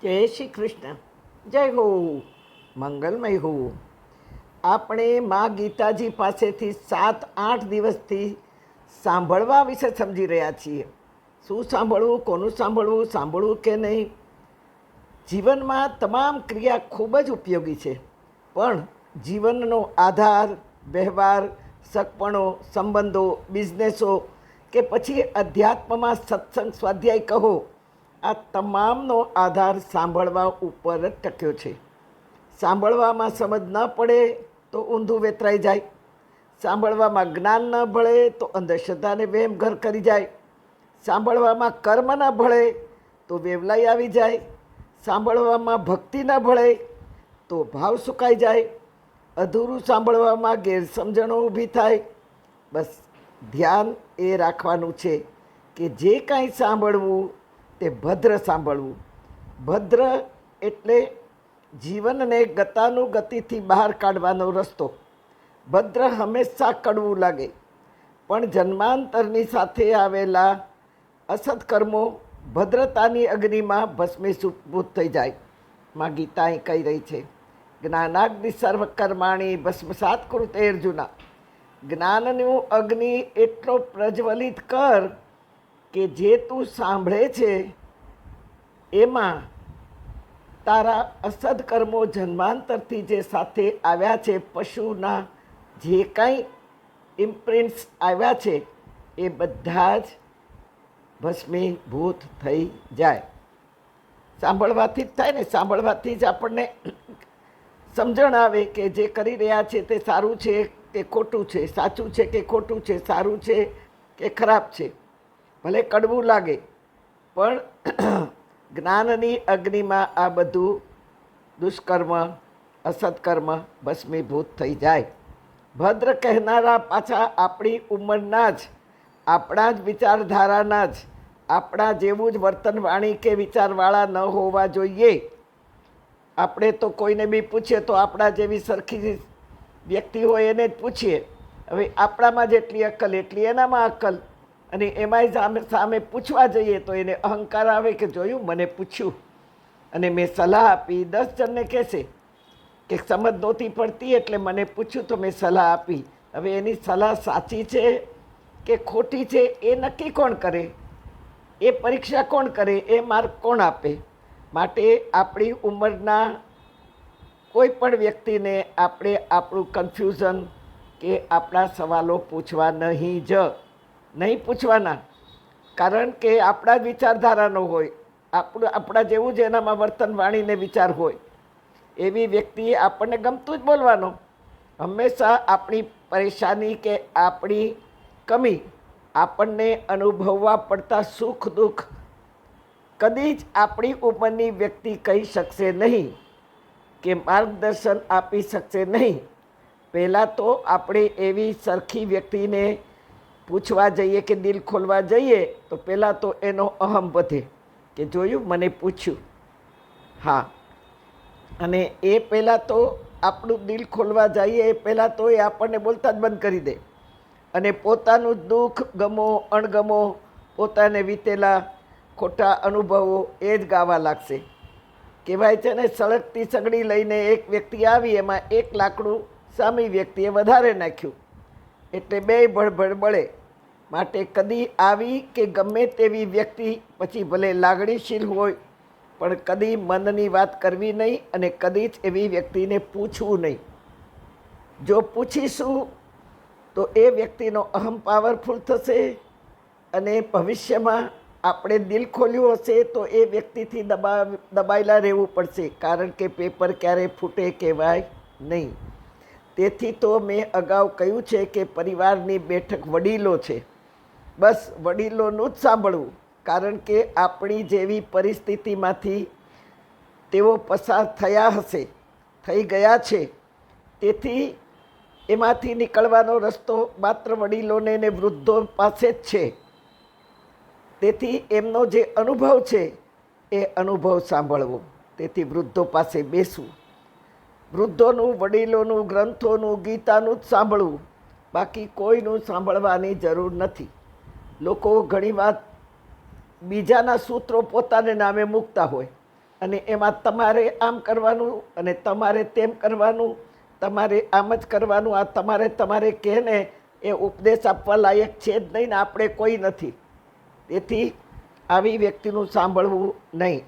જય શ્રી કૃષ્ણ. જય હો, મંગલમય હો. આપણે મા ગીતાજી પાસેથી 7-8 દિવસથી સાંભળવા વિશે સમજી રહ્યા છીએ. શું સાંભળવું, કોનું સાંભળવું, સાંભળવું કે નહીં. જીવનમાં તમામ ક્રિયા ખૂબ જ ઉપયોગી છે, પણ જીવનનો આધાર, વ્યવહાર, સગપણો, સંબંધો, બિઝનેસો કે પછી અધ્યાત્મમાં સત્સંગ, સ્વાધ્યાય કહો, આ તમામનો આધાર સાંભળવા ઉપર જ ટક્યો છે. સાંભળવામાં સમજ ન પડે તો ઊંધું વેતરાઈ જાય, સાંભળવામાં જ્ઞાન ન ભળે તો અંધશ્રદ્ધાને વહેમ ઘર કરી જાય, સાંભળવામાં કર્મ ન ભળે તો વેવલાઈ આવી જાય, સાંભળવામાં ભક્તિ ન ભળે તો ભાવ સુકાઈ જાય, અધૂરું સાંભળવામાં ગેરસમજણો ઊભી થાય. બસ ધ્યાન એ રાખવાનું છે કે જે કાંઈ સાંભળવું તે ભદ્ર સાંભળવું. ભદ્ર એટલે જીવનને ગતાનુગતિથી બહાર કાઢવાનો રસ્તો. ભદ્ર હંમેશા કડવું લાગે, પણ જન્માંતરની સાથે આવેલા અસત્કર્મો ભદ્રતાની અગ્નિમાં ભસ્મીભૂત થઈ જાય. માં ગીતા અહીં કહી રહી છે, જ્ઞાનાગ્નિ સર્વકર્માણી ભસ્મસાત કૃતે અર્જુના. જ્ઞાનનું અગ્નિ એટલો પ્રજ્વલિત કર કે જે તું સાંભળે છે એમાં તારા અસદકર્મો જન્માંતરથી જે સાથે આવ્યા છે, પશુના જે કાંઈ ઇમ્પ્રિન્ટ્સ આવ્યા છે એ બધા જ ભસ્મીભૂત થઈ જાય. સાંભળવાથી જ થાય ને, સાંભળવાથી જ આપણને સમજણ આવે કે જે કરી રહ્યા છે તે સારું છે કે ખોટું છે, સાચું છે કે ખોટું છે, સારું છે કે ખરાબ છે. ભલે કડવું લાગે, પણ જ્ઞાનની અગ્નિમાં આ બધું દુષ્કર્મ, અસત્કર્મ ભસ્મીભૂત થઈ જાય. ભદ્ર કહેનારા પાછા આપણી ઉંમરના જ, આપણા જ વિચારધારાના જ, આપણા જેવું જ વર્તન, વાણી કે વિચારવાળા ન હોવા જોઈએ. આપણે તો કોઈને બી પૂછીએ તો આપણા જેવી સરખી વ્યક્તિ હોય એને જ પૂછીએ. હવે આપણામાં જેટલી અક્કલ એટલી એનામાં અક્કલ, અને એમાંય સામે પૂછવા જઈએ તો એને અહંકાર આવે કે જોયું, મને પૂછ્યું અને મેં સલાહ આપી. 10 જણને કહેશે કે સમજ નહોતી પડતી એટલે મને પૂછ્યું તો મેં સલાહ આપી. હવે એની સલાહ સાચી છે કે ખોટી છે એ નક્કી કોણ કરે? એ પરીક્ષા કોણ કરે? એ માર્ક કોણ આપે? માટે આપણી ઉંમરના કોઈ પણ વ્યક્તિને આપણે આપણું કન્ફ્યુઝન કે આપણા સવાલો પૂછવા નહીં પૂછવાના. કારણ કે આપણા જ વિચારધારાનો હોય, આપણા જેવું જ એનામાં વર્તન, વાણીને વિચાર હોય. એવી વ્યક્તિએ આપણને ગમતું જ બોલવાનો. હંમેશા આપણી પરેશાની કે આપણી કમી, આપણને અનુભવવા પડતા સુખ દુઃખ કદી જ આપણી ઉંમરની વ્યક્તિ કહી શકશે નહીં કે માર્ગદર્શન આપી શકશે નહીં. પહેલાં તો આપણે એવી સરખી વ્યક્તિને પૂછવા જઈએ કે દિલ ખોલવા જઈએ તો પહેલાં તો એનો અહમ વધે કે જોયું, મને પૂછ્યું. હા, અને એ પહેલાં તો આપણું દિલ ખોલવા જઈએ એ પહેલાં તો એ આપણને બોલતા જ બંધ કરી દે અને પોતાનું દુઃખ, ગમો, અણગમો, પોતાને વીતેલા ખોટા અનુભવો એ જ ગાવા લાગશે. કહેવાય છે ને, સળગતી સગડી લઈને એક વ્યક્તિ આવી, એમાં એક લાકડું સામી વ્યક્તિએ વધારે નાખ્યું એટલે બેય ભળભળ બળે. માટે કદી આવી કે ગમે તેવી વ્યક્તિ પછી ભલે લાગણીશીલ હોય પણ કદી મનની વાત કરવી નહીં અને કદી જ એવી વ્યક્તિને પૂછવું નહીં. જો પૂછીશું તો એ વ્યક્તિનો અહમ પાવરફુલ થશે અને ભવિષ્યમાં આપણે દિલ ખોલ્યું હશે તો એ વ્યક્તિથી દબાયેલા રહેવું પડશે. કારણ કે પેપર ક્યારે ફૂટે કહેવાય નહીં. તેથી તો મેં અગાઉ કહ્યું છે કે પરિવારની બેઠક વડીલો છે, બસ વડીલોનું જ સાંભળવું. કારણ કે આપણી જેવી પરિસ્થિતિમાંથી તેઓ પસાર થયા હશે, થઈ ગયા છે. તેથી એમાંથી નીકળવાનો રસ્તો માત્ર વડીલોને ને વૃદ્ધો પાસે જ છે. તેથી એમનો જે અનુભવ છે એ અનુભવ સાંભળવો. તેથી વૃદ્ધો પાસે બેસવું, વૃદ્ધોનું, વડીલોનું, ગ્રંથોનું, ગીતાનું જ સાંભળવું. બાકી કોઈનું સાંભળવાની જરૂર નથી. લોકો ઘણીવાર બીજાના સૂત્રો પોતાને નામે મૂકતા હોય અને એમાં તમારે આમ કરવાનું અને તમારે તેમ કરવાનું, તમારે આમ જ કરવાનું, આ તમારે કહે ને એ ઉપદેશ આપવા લાયક છે જ નહીં ને આપણે કોઈ નથી. તેથી આવી વ્યક્તિનું સાંભળવું નહીં.